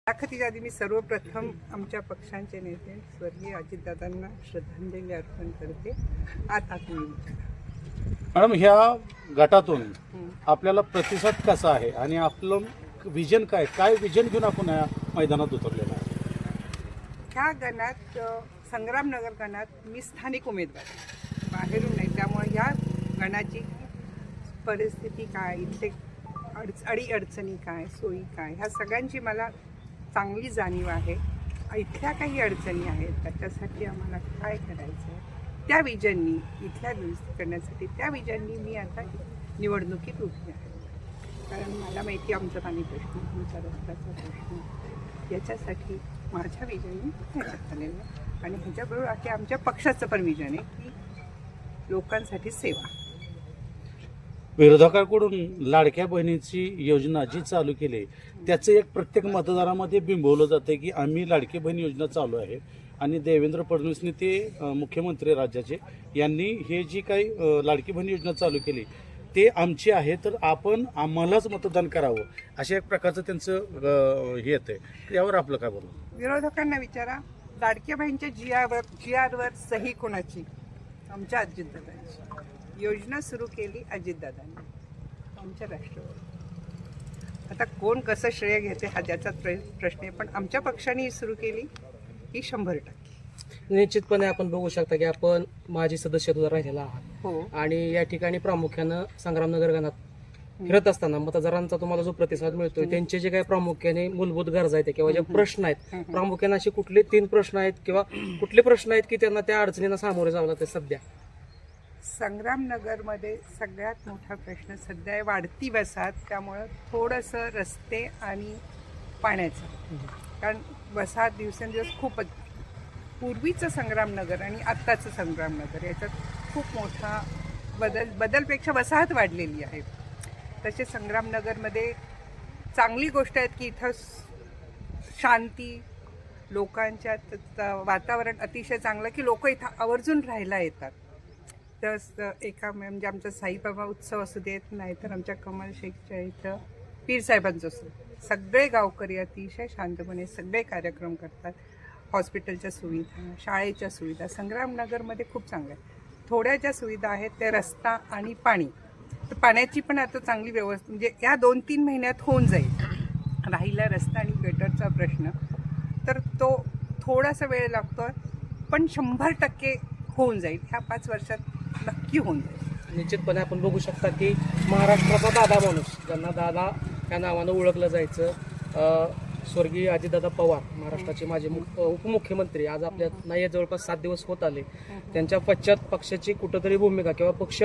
मुलाखतीच्या आधी मी सर्वप्रथम आमच्या पक्षांचे नेते स्वर्गीय अजितदादांना श्रद्धांजली अर्पण करते. आता तुम्ही मॅडम, ह्या गटातून आपल्याला प्रतिसाद कसा आहे आणि आपलं विजन काय विजन घेऊन आपण या मैदानात उतरलेलं आहे? ह्या गणात संग्रामनगर गणात मी स्थानिक उमेदवार आहे, बाहेरून नाही. त्यामुळे ह्या गणाची परिस्थिती काय, इथले अडीअडचणी काय, सोयी काय, ह्या सगळ्यांची मला चांगली जाणीव आहे. इथल्या काही अडचणी आहेत, त्याच्यासाठी आम्हाला काय करायचं आहे त्या विजननी, इथल्या दुरुस्ती करण्यासाठी त्या विजननी मी आता निवडणुकीत उभी आहे. कारण मला माहिती आमचा पाणी प्रश्न, आमचा रस्त्याचा प्रश्न, याच्यासाठी माझ्या विजननी ह्याच्यात आलेलं आहे. आणि ह्याच्याबरोबर आता आमच्या पक्षाचं पण विजन आहे की लोकांसाठी सेवा. विरोधकांकडून लाडक्या बहिणीची योजना जी चालू केली त्याचं एक प्रत्येक मतदारामध्ये बिंबवलं जातं की आम्ही लाडकी बहीण योजना चालू आहे आणि देवेंद्र फडणवीसने ते मुख्यमंत्री राज्याचे यांनी हे जी काही लाडकी बहीण योजना चालू केली ते आमची आहे, तर आपण आम्हालाच मतदान करावं अशा एक प्रकारचं त्यांचं हे येतं. यावर आपलं काय बोलणं? विरोधकांना विचारा, लाडक्या बहिणीच्या GR वर सही कोणाची? आमच्या अजितदादांची. योजना सुरू केली अजितदादांनी, आमच्या राष्ट्रवादी. आता कोण कसं श्रेय घेते हा ज्याचा प्रश्न आहे, पण आमच्या पक्षाने ही सुरू केली ही 100%. निश्चितपणे आपण बघू शकता की आपण माजी सदस्य सुद्धा राहिलेला आहात. हो. आणि या ठिकाणी प्रामुख्यानं संग्रामनगर गणात फिरत असताना मतदारांचा तुम्हाला जो प्रतिसाद मिळतोय, त्यांचे जे काही प्रामुख्याने मूलभूत गरजा आहेत किंवा जे प्रश्न आहेत, प्रामुख्याने असे कुठले 3 प्रश्न आहेत किंवा कुठले प्रश्न आहेत की त्यांना त्या अडचणींना सामोरे जावं लागतं सध्या? संग्रामनगरमध्ये सगळ्यात मोठा प्रश्न सध्या आहे वाढती वसाहत. त्यामुळं थोडंसं रस्ते आणि पाण्याचं, कारण वसाहत दिवसेंदिवस खूपच, पूर्वीचं संग्रामनगर आणि आत्ताचं संग्रामनगर याच्यात खूप मोठा बदलपेक्षा वसाहत वाढलेली आहे. तसे संग्रामनगरमध्ये चांगली गोष्ट आहेत की इथं शांती, लोकांच्यात वातावरण अतिशय चांगलं की लोक इथं आवर्जून राहायला येतात. तर एका म्हणजे आमचा साईबाबा उत्सव असू देत, नाहीतर आमच्या कमल शेखच्या इथं पीरसाहेबांचं असू, सगळे गावकरी अतिशय शांतपणे सगळे कार्यक्रम करतात. हॉस्पिटलच्या सुविधा, शाळेच्या सुविधा संग्रामनगरमध्ये खूप चांगल्या आहेत. थोड्या ज्या सुविधा आहेत त्या रस्ता आणि पाणी. तर पाण्याची पण आता चांगली व्यवस्था म्हणजे या 2-3 महिन्यात होऊन जाईल. राहिला रस्ता आणि गटरचा प्रश्न, तर तो थोडासा वेळ लागतो, पण 100% होऊन जाईल. ह्या 5 वर्षात नक्की होऊन जाईल. निश्चितपणे आपण बघू शकता की महाराष्ट्राचा दादा माणूस, ज्यांना दादा या नावानं ओळखलं जायचं, स्वर्गीय अजितदादा पवार, महाराष्ट्राचे माजी उपमुख्यमंत्री, आज आपल्या नाही जवळपास 7 दिवस होत आले. त्यांच्या पश्चात पक्षाची कुठंतरी भूमिका किंवा पक्ष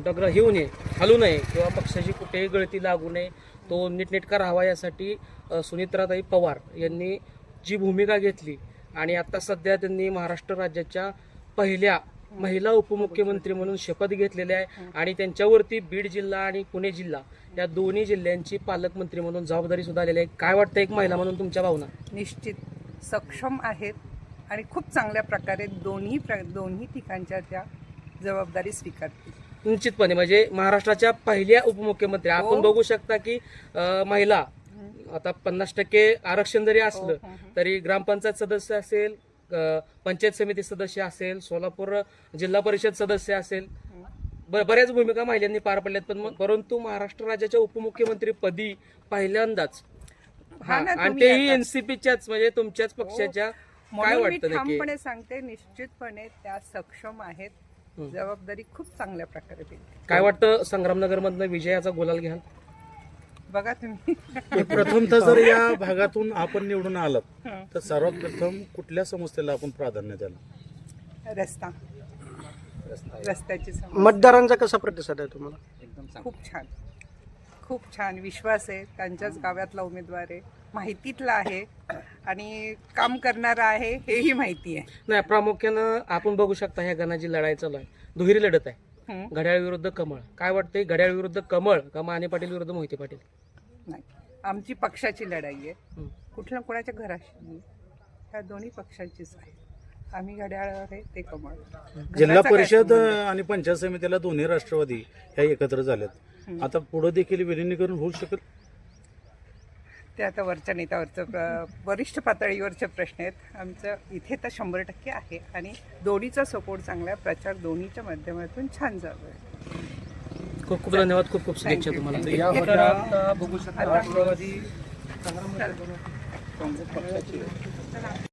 डगर येऊ नये, हलू नये किंवा पक्षाची कुठेही गळती लागू नये, तो नीटनेटका राहावा यासाठी सुनित्राताई पवार यांनी जी भूमिका घेतली आणि आता सध्या त्यांनी महाराष्ट्र राज्याच्या पहिल्या महिला उपमुख्यमंत्री म्हणून शपथ घेतलेली आहे. आणि त्यांच्यावरती बीड जिल्हा आणि पुणे जिल्हा या दोन्ही जिल्ह्यांची पालकमंत्री म्हणून जबाबदारी सुद्धा आलेली आहे. काय वाटतं एक महिला म्हणून तुमच्या भावना? निश्चित सक्षम आहेत आणि खूप चांगल्या प्रकारे दोन्ही ठिकाणच्या त्या जबाबदारी स्वीकारतील. निश्चितपणे म्हणजे महाराष्ट्राच्या पहिल्या उपमुख्यमंत्री आपण बघू शकता की महिला आता 50% आरक्षण जरी असलं तरी ग्रामपंचायत सदस्य असेल, पंचायत समिती सदस्य असेल, सोलापूर जिल्हा परिषद सदस्य असेल, बऱ्याच भूमिका महिलांनी पार पडल्यात. परंतु महाराष्ट्र राज्याच्या उपमुख्यमंत्री पदी पहिल्यांदाच, आणि तेही एनसीपीच्याच म्हणजे तुमच्याच पक्षाच्या. काय वाटतं? ठामपणे सांगते, निश्चितपने त्या सक्षम आहेत, जबाबदारी खूप चांगल्या प्रकारे देईल. काय वाटतं संग्रामनगर मधनं विजयाचा गुलाल घ्याल? बघा तुम्ही. प्रथमतः जर या भागातून आपण निवडून आलात तर सर्वात प्रथम कुठल्या समस्येला आपण प्राधान्य द्याल? रस्त्याची मतदारांचा कसा प्रतिसाद आहे तुम्हाला? एकदम खूप छान विश्वास आहे. त्यांच्याच गावातला उमेदवार आहे, माहितीतला आहे आणि काम करणारा आहे हेही माहिती आहे. नाही, प्रामुख्यानं आपण बघू शकता ह्या गणाची लढाई चालू आहे, दुहेरी लढत आहे, घड्याळ विरुद्ध कमळ. काय वाटतंय, घड्याळ विरुद्ध कमळ का माने पाटील विरुद्ध मोहिते पाटील? नाही, आमची पक्षाची लढाई आहे, कुठल्या कोणाच्या घराशी, ह्या दोन्ही पक्षांचीच आहे. आम्ही घड्याळ आहे, ते कमळ. जिल्हा परिषद आणि पंचायत समितीला दोन्ही राष्ट्रवादी ह्या एकत्र झाल्यात. आता पुढे देखील विलिनीकरण होऊ शकेल? ते आता वरच्या नेत्यावरचं वरिष्ठ पातळीवरचे प्रश्न आहेत. आमचं इथे तर 100% आहे आणि दोन्हीचा सपोर्ट चांगला आहे. प्रचार दोन्हीच्या माध्यमातून छान चालू आहे. खूप खूप धन्यवाद, खूप खूप शुभेच्छा Thank you. तुम्हाला. या आता बघू शकता आता- राष्ट्रवादी चला.